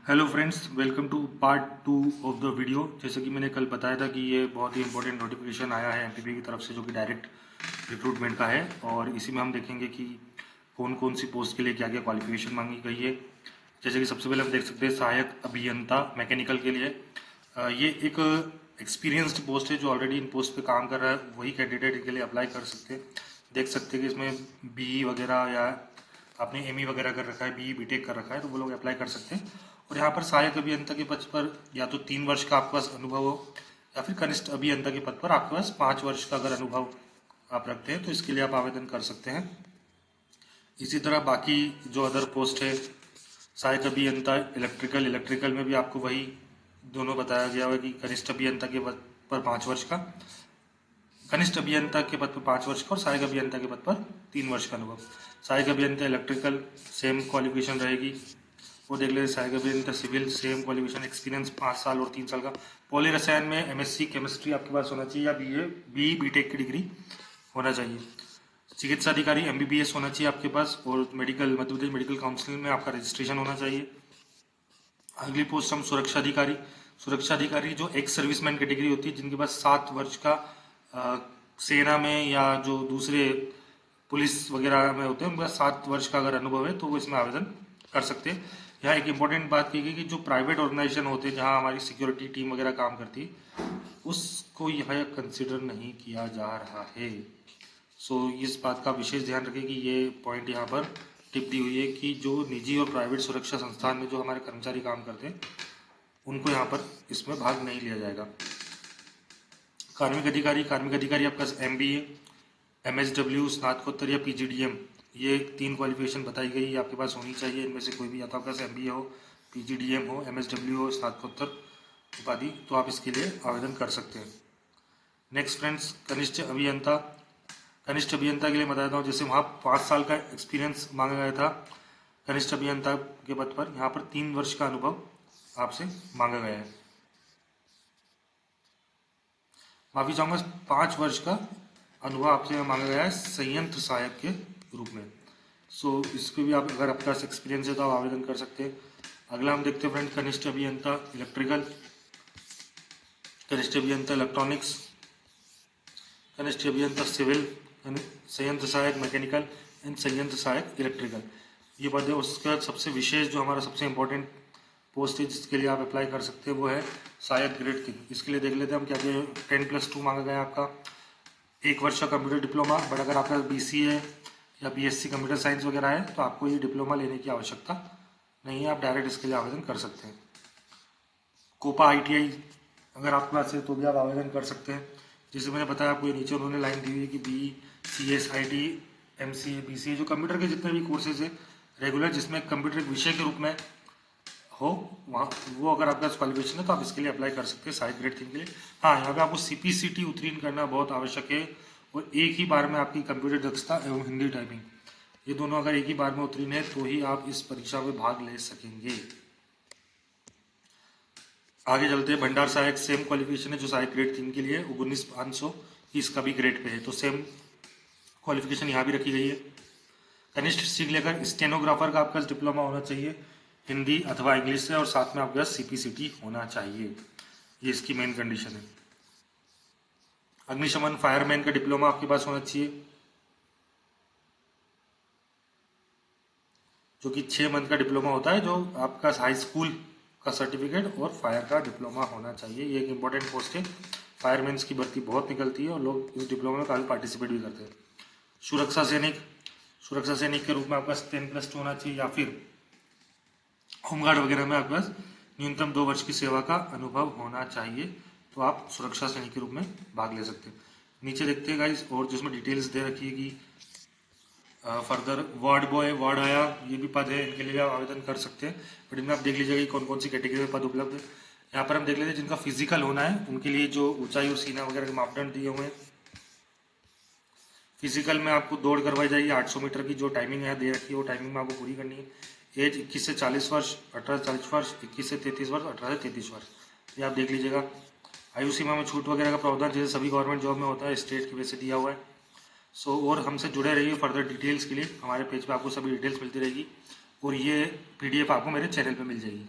Hello friends, welcome to part 2 of the video. जैसे कि मैंने कल बताया था कि ये बहुत ही इंपॉर्टेंट नोटिफिकेशन आया है एमपीपी की तरफ से, जो कि डायरेक्ट रिक्रूटमेंट का है। और इसी में हम देखेंगे कि कौन कौन सी पोस्ट के लिए क्या क्या क्वालिफिकेशन मांगी गई है। जैसे कि सबसे पहले हम देख सकते हैं सहायक अभियंता मैकेनिकल के लिए। ये एक एक्सपीरियंस्ड पोस्ट है, जो ऑलरेडी इन पोस्ट पे काम कर रहा है वही कैंडिडेट इनके लिए अप्लाई कर सकते हैं। देख सकते हैं कि इसमें बीई वगैरह या आपने एमई वगैरह कर रखा है, बीई बीटेक कर रखा है, तो वो लोग अप्लाई कर सकते हैं। और यहाँ पर सहायक अभियंता के पद पर या तो 3 वर्ष का आपके पास अनुभव हो, या फिर कनिष्ठ अभियंता के पद पर आपके पास 5 वर्ष का अगर अनुभव आप रखते हैं तो इसके लिए आप आवेदन कर सकते हैं। इसी तरह बाकी जो अदर पोस्ट है, सहायक अभियंता इलेक्ट्रिकल, इलेक्ट्रिकल में भी आपको वही दोनों बताया गया है कि कनिष्ठ अभियंता के पद पर 5 वर्ष का, कनिष्ठ अभियंता के पद पर 5 वर्ष का और सहायक अभियंता के पद पर 3 वर्ष का अनुभव। सहायक अभियंता इलेक्ट्रिकल सेम क्वालिफिकेशन रहेगी। वो देख लेते सहायक अभियंता सिविल सेम क्वालिफिकेशन, एक्सपीरियंस 5 साल और 3 साल का। पॉली रसायन में एमएससी केमिस्ट्री आपके पास होना चाहिए या बी बीटेक की डिग्री होना चाहिए। चिकित्सा अधिकारी एमबीबीएस होना चाहिए आपके पास, और medical Madhya Pradesh medical council में आपका रजिस्ट्रेशन होना चाहिए। अगली पोस्ट हम सुरक्षा अधिकारी। सुरक्षा अधिकारी जो एक्स सर्विसमैन कैटेगरी होती है, जिनके पास 7 वर्ष का सेना में या जो दूसरे पुलिस वगैरह में होते हैं, उनके पास 7 वर्ष का अगर अनुभव है तो वो इसमें आवेदन कर सकते हैं। यहाँ एक इम्पोर्टेंट बात की गई कि जो प्राइवेट ऑर्गेनाइजेशन होते हैं जहाँ हमारी सिक्योरिटी टीम वगैरह काम करती है, उसको यह कंसिडर नहीं किया जा रहा है। सो इस बात का विशेष ध्यान रखें कि ये पॉइंट यहाँ पर टिप दी हुई है कि जो निजी और प्राइवेट सुरक्षा संस्थान में जो हमारे कर्मचारी काम करते हैं, उनको यहाँ पर इसमें भाग नहीं लिया जाएगा। कार्मिक अधिकारी, कार्मिक अधिकारी आपका एमबीए, एमएसडब्ल्यू, स्नातकोत्तर या पीजीडीएम, ये 3 क्वालिफिकेशन बताई गई आपके पास होनी चाहिए। इनमें से कोई भी, या तो आपके पास एमबीए हो, पीजीडीएम हो, एमएसडब्ल्यू हो, स्नातकोत्तर उपाधि, तो आप इसके लिए आवेदन कर सकते हैं। नेक्स्ट फ्रेंड्स, कनिष्ठ अभियंता। कनिष्ठ अभियंता के लिए बता देता हूँ, जैसे वहाँ 5 साल का एक्सपीरियंस मांगा गया था कनिष्ठ अभियंता के पद पर, यहाँ पर 3 वर्ष का अनुभव आपसे मांगा गया है। माफी चाहूंगा, 5 वर्ष का अनुभव आपसे मांगा गया है संयंत्र सहायक के रूप में। सो इसको भी आप, अगर आपके पास एक्सपीरियंस है तो आप आवेदन कर सकते हैं। अगला हम देखते हैं फ्रेंड, कनिष्ठ अभियंता इलेक्ट्रिकल, कनिष्ठ अभियंता इलेक्ट्रॉनिक्स, कनिष्ठ अभियंता सिविल, संयंत्र सहायक मैकेनिकल एंड संयंत्र सहायक इलेक्ट्रिकल, ये पद है। उसके बाद सबसे विशेष जो हमारा सबसे इंपॉर्टेंट पोस्ट है जिसके लिए आप अप्लाई कर सकते हैं, वो है सहायक ग्रेड 3। इसके लिए देख लेते हैं हम क्या क्या। 10+2 मांगा गया आपका, 1 वर्ष का कंप्यूटर डिप्लोमा। बट अगर आपका बीसीए या बीएससी कंप्यूटर साइंस वगैरह है तो आपको ये डिप्लोमा लेने की आवश्यकता नहीं है, आप डायरेक्ट इसके लिए आवेदन कर सकते हैं। कोपा आईटीआई अगर आपके पास है तो भी आप आवेदन कर सकते हैं। जैसे मैंने बताया आपको, ये नीचे उन्होंने लाइन दी हुई है कि B C S I T M C A B C A, जो कंप्यूटर के जितने भी कोर्सेज है रेगुलर, जिसमें कंप्यूटर एक विषय के रूप में हो, वहाँ वो अगर आपका क्वालिफिकेशन है तो आप इसके लिए अप्लाई कर सकते हैं सहायक ग्रेड 3 के लिए। हाँ, यहाँ पे आपको सीपीसीटी उत्तीर्ण करना बहुत आवश्यक है, और एक ही बार में आपकी कंप्यूटर दक्षता एवं हिंदी टाइपिंग, ये दोनों अगर एक ही बार में उत्तीर्ण है तो ही आप इस परीक्षा में भाग ले सकेंगे। आगे चलते हैं, भंडार सहायक सेम क्वालिफिकेशन है जो सहायक ग्रेड 3 के लिए 19,500 इसका भी ग्रेड पे है, तो सेम क्वालिफिकेशन यहाँ भी रखी गई है। कनिष्ठ सीख लेकर स्टेनोग्राफर का आपका डिप्लोमा होना चाहिए हिंदी अथवा इंग्लिश से, और साथ में आपके पास सीपीसीटी होना चाहिए, ये इसकी मेन कंडीशन है। अग्निशमन फायरमैन का डिप्लोमा आपके पास होना चाहिए, जो कि 6 मंथ का डिप्लोमा होता है, जो आपका हाई स्कूल का सर्टिफिकेट और फायर का डिप्लोमा होना चाहिए। ये एक इंपॉर्टेंट पोस्ट है, फायरमैन्स की भर्ती बहुत निकलती है और लोग इस डिप्लोमा में काफ़ी पार्टिसिपेट भी करते हैं। सुरक्षा सैनिक, सुरक्षा सैनिक के रूप में आपका 10+2 होना चाहिए, या फिर होमगार्ड वगैरह में आपके पास न्यूनतम 2 वर्ष की सेवा का अनुभव होना चाहिए, तो आप सुरक्षा सैनिक के रूप में भाग ले सकते हैं। नीचे देखते हैं गाइस, और जिसमें डिटेल्स दे रखी है कि फर्दर वार्ड बॉय, वार्ड आया, ये भी पद है, इनके लिए आप आवेदन कर सकते हैं। बट इनमें आप देख लीजिएगा कि कौन कौन सी कैटेगरी में पद उपलब्ध है। यहाँ पर हम देख लेते हैं जिनका फिजिकल होना है उनके लिए जो ऊंचाई और सीना वगैरह के मापदंड दिए हुए हैं। फिजिकल में आपको दौड़ करवाई जाएगी 800 मीटर की, जो टाइमिंग यहाँ दे रखी है वो टाइमिंग में आपको पूरी करनी है। एज 21 से 40 वर्ष, 18 से 40 वर्ष, 21 से 33 वर्ष, 18 से 33 वर्ष, ये आप देख लीजिएगा। आयु सीमा में छूट वगैरह का प्रावधान जैसे सभी गवर्नमेंट जॉब में होता है, स्टेट की वजह से दिया हुआ है। सो और हमसे जुड़े रहिए फर्दर डिटेल्स के लिए, हमारे पेज पे आपको सभी डिटेल्स मिलती रहेगी, और ये पीडीएफ आपको मेरे चैनल पे मिल जाएगी।